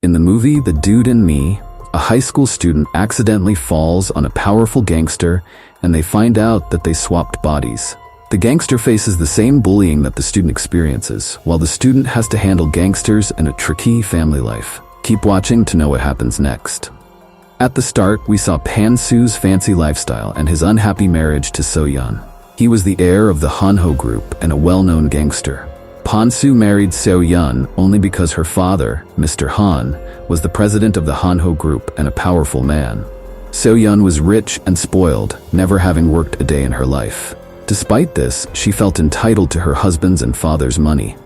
In the movie The Dude and Me, a high school student accidentally falls on a powerful gangster and they find out that they swapped bodies. The gangster faces the same bullying that the student experiences, while the student has to handle gangsters and a tricky family life. Keep watching to know what happens next. At the start, we saw Pan-Su's fancy lifestyle and his unhappy marriage to So-yeon. He was the heir of the Hanho group and a well-known gangster. Pan-Su married So-yeon only because her father, Mr. Han, was the president of the Hanho group and a powerful man. So-yeon was rich and spoiled, never having worked a day in her life. Despite this, she felt entitled to her husband's and father's money.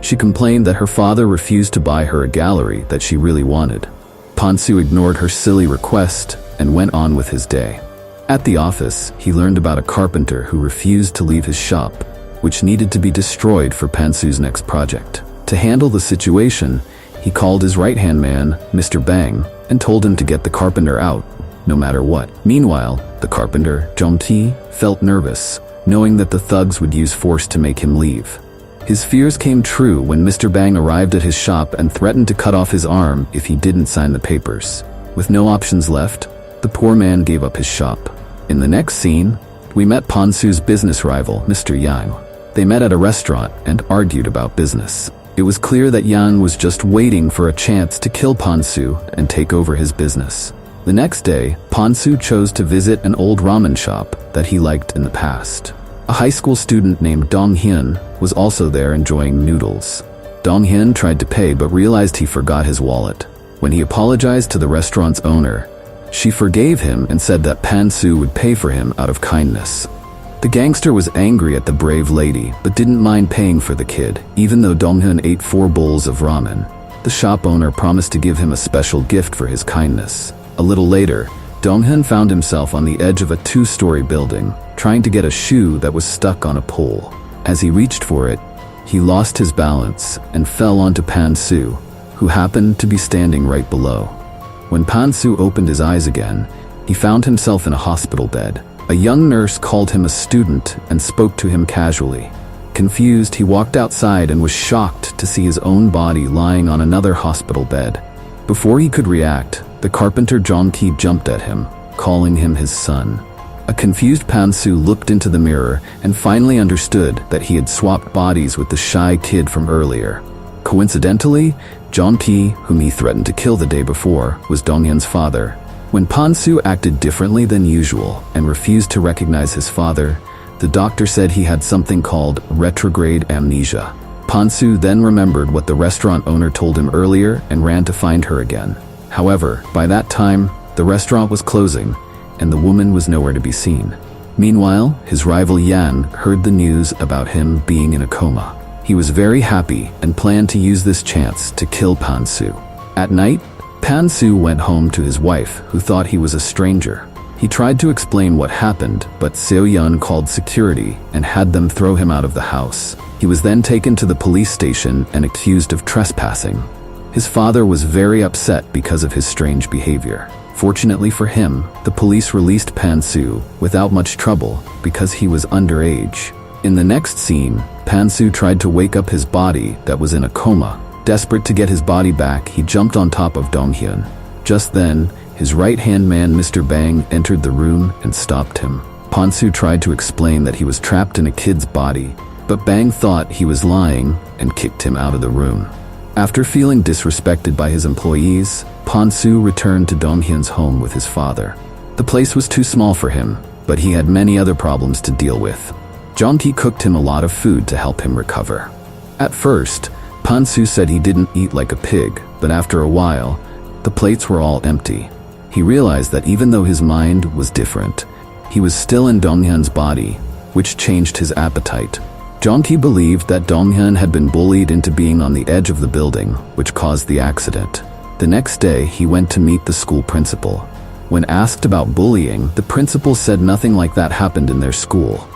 She complained that her father refused to buy her a gallery that she really wanted. Pan-Su ignored her silly request and went on with his day. At the office, he learned about a carpenter who refused to leave his shop, which needed to be destroyed for Pan-Su's next project. To handle the situation, he called his right-hand man, Mr. Bang, and told him to get the carpenter out, no matter what. Meanwhile, the carpenter, Jong-T, felt nervous, knowing that the thugs would use force to make him leave. His fears came true when Mr. Bang arrived at his shop and threatened to cut off his arm if he didn't sign the papers. With no options left, the poor man gave up his shop. In the next scene, we met Pan-Su's business rival, Mr. Yang. They met at a restaurant and argued about business. It was clear that Yang was just waiting for a chance to kill Pan-Su and take over his business. The next day, Pan-Su chose to visit an old ramen shop that he liked in the past. A high school student named Dong-hyun was also there enjoying noodles. Dong-hyun tried to pay but realized he forgot his wallet. When he apologized to the restaurant's owner, she forgave him and said that Pan-Su would pay for him out of kindness. The gangster was angry at the brave lady but didn't mind paying for the kid, even though Dong-hyun ate 4 bowls of ramen. The shop owner promised to give him a special gift for his kindness. A little later, Dong-hyun found himself on the edge of a 2-story building, trying to get a shoe that was stuck on a pole. As he reached for it, he lost his balance and fell onto Pan-Su, who happened to be standing right below. When Pan-Su opened his eyes again, he found himself in a hospital bed. A young nurse called him a student and spoke to him casually. Confused, he walked outside and was shocked to see his own body lying on another hospital bed. Before he could react, the carpenter Jong-Ki jumped at him, calling him his son. A confused Pan-Su looked into the mirror and finally understood that he had swapped bodies with the shy kid from earlier. Coincidentally, Jong-Ki, whom he threatened to kill the day before, was Dong-hyun's father. When Pan-Su acted differently than usual and refused to recognize his father, the doctor said he had something called retrograde amnesia. Pan-Su then remembered what the restaurant owner told him earlier and ran to find her again. However, by that time, the restaurant was closing, and the woman was nowhere to be seen. Meanwhile, his rival Yan heard the news about him being in a coma. He was very happy and planned to use this chance to kill Pan-Su. At night, Pan-Su went home to his wife, who thought he was a stranger. He tried to explain what happened, but So-yeon called security and had them throw him out of the house. He was then taken to the police station and accused of trespassing. His father was very upset because of his strange behavior. Fortunately for him, the police released Pan-Su without much trouble because he was underage. In the next scene, Pan-Su tried to wake up his body that was in a coma. Desperate to get his body back, he jumped on top of Dong-hyun. Just then, his right-hand man Mr. Bang entered the room and stopped him. Pan-Su tried to explain that he was trapped in a kid's body, but Bang thought he was lying and kicked him out of the room. After feeling disrespected by his employees, Pan-Su returned to Dong-hyun's home with his father. The place was too small for him, but he had many other problems to deal with. Jong-Ki cooked him a lot of food to help him recover. At first, Pan-Su said he didn't eat like a pig, but after a while, the plates were all empty. He realized that even though his mind was different, he was still in Dong-hyun's body, which changed his appetite. Jong-Ki believed that Dong-hyun had been bullied into being on the edge of the building, which caused the accident. The next day, he went to meet the school principal. When asked about bullying, the principal said nothing like that happened in their school.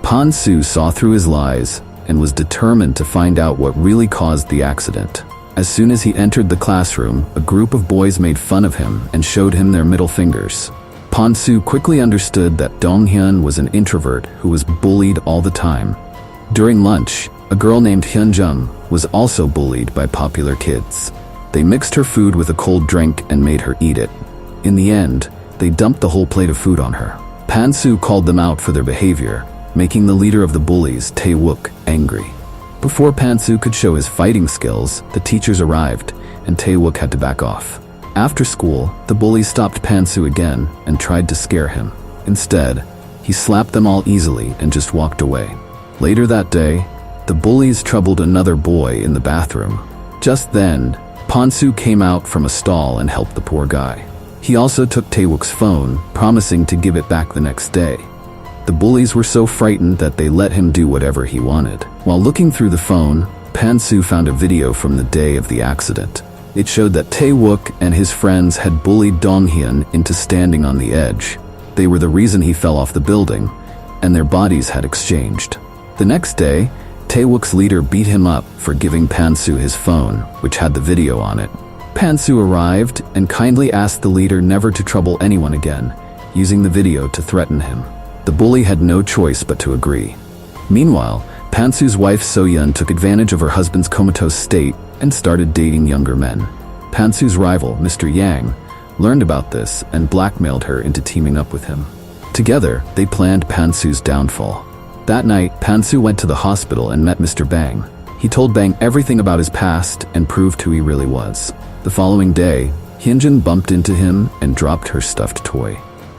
Pan-Su saw through his lies and was determined to find out what really caused the accident. As soon as he entered the classroom, a group of boys made fun of him and showed him their middle fingers. Pan-Su quickly understood that Dong-hyun was an introvert who was bullied all the time. During lunch, a girl named Hyun-jung was also bullied by popular kids. They mixed her food with a cold drink and made her eat it. In the end, they dumped the whole plate of food on her. Pan-su called them out for their behavior, making the leader of the bullies, Tae-wook, angry. Before Pan-su could show his fighting skills, the teachers arrived, and Tae-wook had to back off. After school, the bullies stopped Pan-su again and tried to scare him. Instead, he slapped them all easily and just walked away. Later that day, the bullies troubled another boy in the bathroom. Just then, Pan-su came out from a stall and helped the poor guy. He also took Tae-wook's phone, promising to give it back the next day. The bullies were so frightened that they let him do whatever he wanted. While looking through the phone, Pan-su found a video from the day of the accident. It showed that Tae-wook and his friends had bullied Dong-hyun into standing on the edge. They were the reason he fell off the building, and their bodies had exchanged. The next day, Tae-wook's leader beat him up for giving Pan-su his phone, which had the video on it. Pan-su arrived and kindly asked the leader never to trouble anyone again, using the video to threaten him. The bully had no choice but to agree. Meanwhile, Pan-su's wife So-yeon took advantage of her husband's comatose state and started dating younger men. Pan-su's rival, Mr. Yang, learned about this and blackmailed her into teaming up with him. Together, they planned Pan-su's downfall. That night, Pan-su went to the hospital and met Mr. Bang. He told Bang everything about his past and proved who he really was. The following day, Hyunjin bumped into him and dropped her stuffed toy.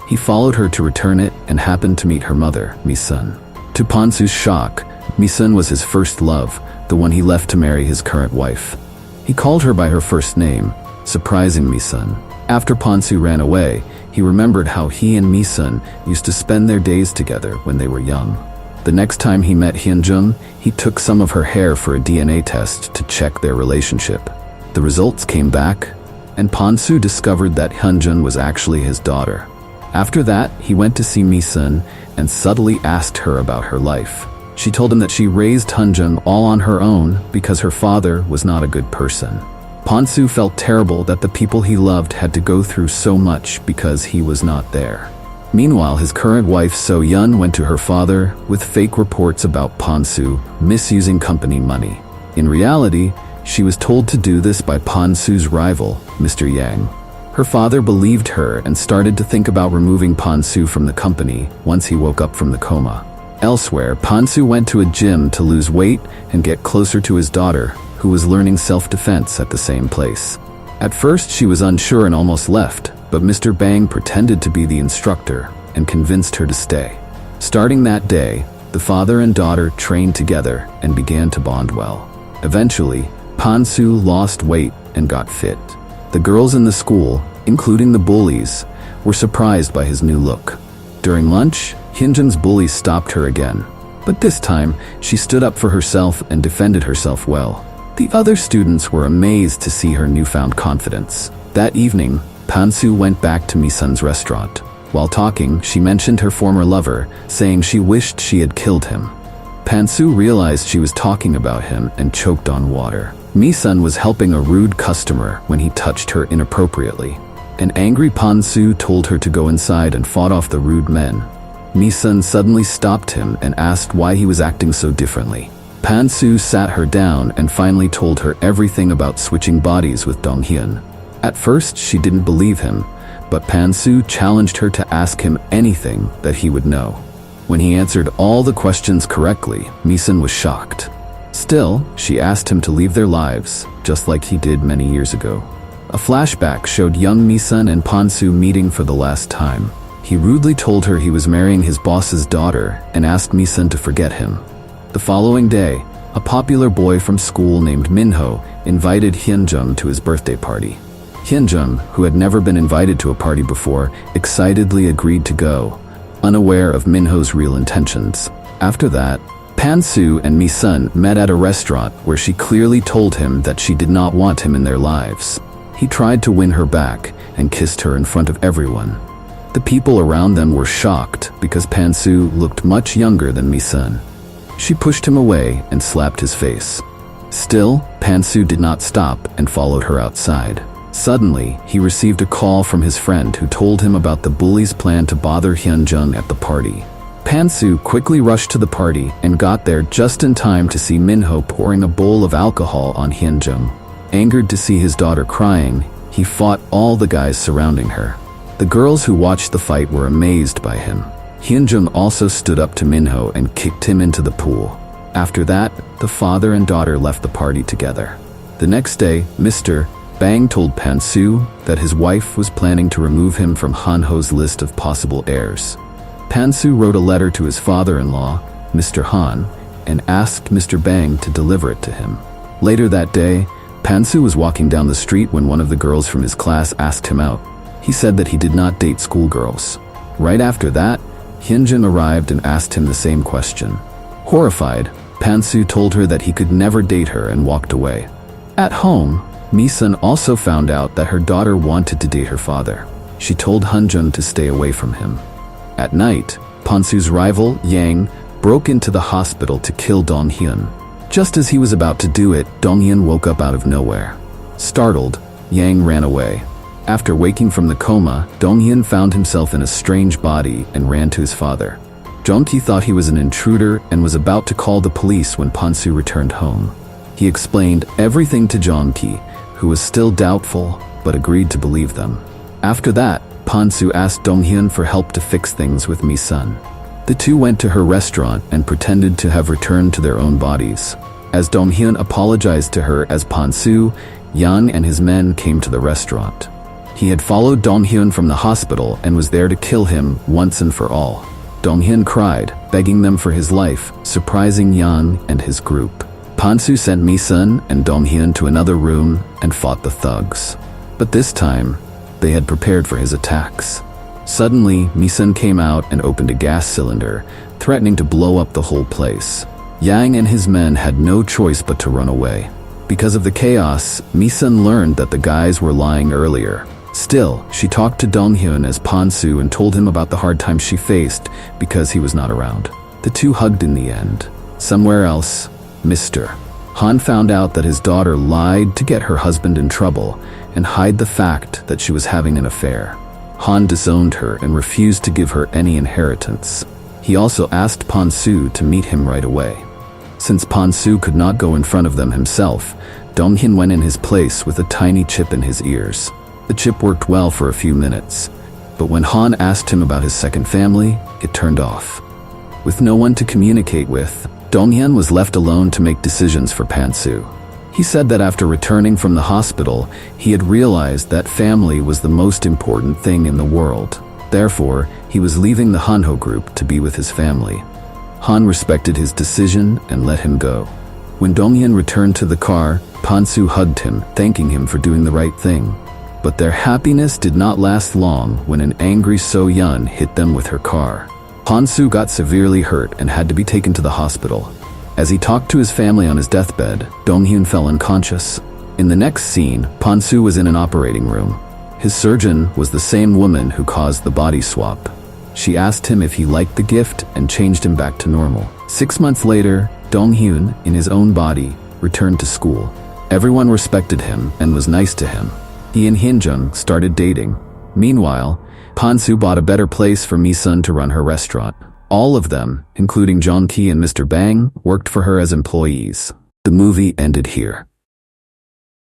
He followed her to return it and happened to meet her mother, Mi-sun. To Pan-su's shock, Mi-sun was his first love, the one he left to marry his current wife. He called her by her first name, surprising Mi-sun. After Pan-su ran away, he remembered how he and Mi-sun used to spend their days together when they were young. The next time he met Hyunjin, he took some of her hair for a DNA test to check their relationship. The results came back, and Pan-su discovered that Hyunjin was actually his daughter. After that, he went to see Mi-sun and subtly asked her about her life. She told him that she raised Hyunjin all on her own because her father was not a good person. Pan-su felt terrible that the people he loved had to go through so much because he was not there. Meanwhile, his current wife So-yeon went to her father with fake reports about Pan-su misusing company money. In reality, she was told to do this by Pan-su's rival, Mr. Yang. Her father believed her and started to think about removing Pan-su from the company once he woke up from the coma. Elsewhere, Pan-su went to a gym to lose weight and get closer to his daughter, who was learning self-defense at the same place. At first, she was unsure and almost left, but Mr. Bang pretended to be the instructor and convinced her to stay. Starting that day, the father and daughter trained together and began to bond well. Eventually, Pan-su lost weight and got fit. The girls in the school, including the bullies, were surprised by his new look. During lunch, Hyunjin's bully stopped her again, but this time she stood up for herself and defended herself well. The other students were amazed to see her newfound confidence. That evening, Pan-su went back to Mi-sun's restaurant. While talking, she mentioned her former lover, saying she wished she had killed him. Pan-su realized she was talking about him and choked on water. Mi-sun was helping a rude customer when he touched her inappropriately. An angry Pan-su told her to go inside and fought off the rude men. Mi-sun suddenly stopped him and asked why he was acting so differently. Pan-su sat her down and finally told her everything about switching bodies with Dong-hyun. At first, she didn't believe him, but Pan-su challenged her to ask him anything that he would know. When he answered all the questions correctly, Mi-sun was shocked. Still, she asked him to leave their lives, just like he did many years ago. A flashback showed young Mi-sun and Pan-su meeting for the last time. He rudely told her he was marrying his boss's daughter and asked Mi-sun to forget him. The following day, a popular boy from school named Minho invited Hyunjin to his birthday party. Hyunjin, who had never been invited to a party before, excitedly agreed to go, unaware of Minho's real intentions. After that, Pan-su and Mi-sun met at a restaurant where she clearly told him that she did not want him in their lives. He tried to win her back and kissed her in front of everyone. The people around them were shocked because Pan-su looked much younger than Mi-sun. She pushed him away and slapped his face. Still, Pan-su did not stop and followed her outside. Suddenly, he received a call from his friend who told him about the bullies' plan to bother Hyunjin at the party. Pan-su quickly rushed to the party and got there just in time to see Minho pouring a bowl of alcohol on Hyunjin. Angered to see his daughter crying, he fought all the guys surrounding her. The girls who watched the fight were amazed by him. Hyunjung also stood up to Minho and kicked him into the pool. After that, the father and daughter left the party together. The next day, Mr. Bang told Pan-soo that his wife was planning to remove him from Han-ho's list of possible heirs. Pan-soo wrote a letter to his father-in-law, Mr. Han, and asked Mr. Bang to deliver it to him. Later that day, Pan-soo was walking down the street when one of the girls from his class asked him out. He said that he did not date schoolgirls. Right after that, Hyunjin arrived and asked him the same question. Horrified, Pan-soo told her that he could never date her and walked away. At home, Mi-sun also found out that her daughter wanted to date her father. She told Hyunjin to stay away from him. At night, Pan-soo's rival, Yang, broke into the hospital to kill Dong-hyun. Just as he was about to do it, Dong-hyun woke up out of nowhere. Startled, Yang ran away. After waking from the coma, Dong-hyun found himself in a strange body and ran to his father. Jong-ki thought he was an intruder and was about to call the police when Pan-soo returned home. He explained everything to Jong-ki, who was still doubtful but agreed to believe them. After that, Pan-soo asked Dong-hyun for help to fix things with Mi-sun. The two went to her restaurant and pretended to have returned to their own bodies. As Dong-hyun apologized to her as Pan-soo, Yang and his men came to the restaurant. He had followed Dong-hyun from the hospital and was there to kill him once and for all. Dong-hyun cried, begging them for his life, surprising Yang and his group. Pan-soo sent Mi-sun and Dong-hyun to another room and fought the thugs. But this time, they had prepared for his attacks. Suddenly, Mi-sun came out and opened a gas cylinder, threatening to blow up the whole place. Yang and his men had no choice but to run away. Because of the chaos, Mi-sun learned that the guys were lying earlier. Still, she talked to Dong-hyun as Pan-soo and told him about the hard time she faced because he was not around. The two hugged in the end. Somewhere else, Mr. Han found out that his daughter lied to get her husband in trouble and hide the fact that she was having an affair. Han disowned her and refused to give her any inheritance. He also asked Pan-soo to meet him right away. Since Pan-soo could not go in front of them himself, Dong-hyun went in his place with a tiny chip in his ears. The chip worked well for a few minutes, but when Han asked him about his second family, it turned off. With no one to communicate with, Dong-hyun was left alone to make decisions for Pan-soo. He said that after returning from the hospital, he had realized that family was the most important thing in the world. Therefore, he was leaving the Han-ho group to be with his family. Han respected his decision and let him go. When Dong-hyun returned to the car, Pan-soo hugged him, thanking him for doing the right thing. But their happiness did not last long when an angry So-yeon hit them with her car. Pan-soo got severely hurt and had to be taken to the hospital. As he talked to his family on his deathbed, Dong-hyun fell unconscious. In the next scene, Pan-soo was in an operating room. His surgeon was the same woman who caused the body swap. She asked him if he liked the gift and changed him back to normal. 6 months later, Dong-hyun, in his own body, returned to school. Everyone respected him and was nice to him. He and Hyunjung started dating. Meanwhile, Pan-soo bought a better place for Mi-sun to run her restaurant. All of them, including Jong-ki and Mr. Bang, worked for her as employees. The movie ended here.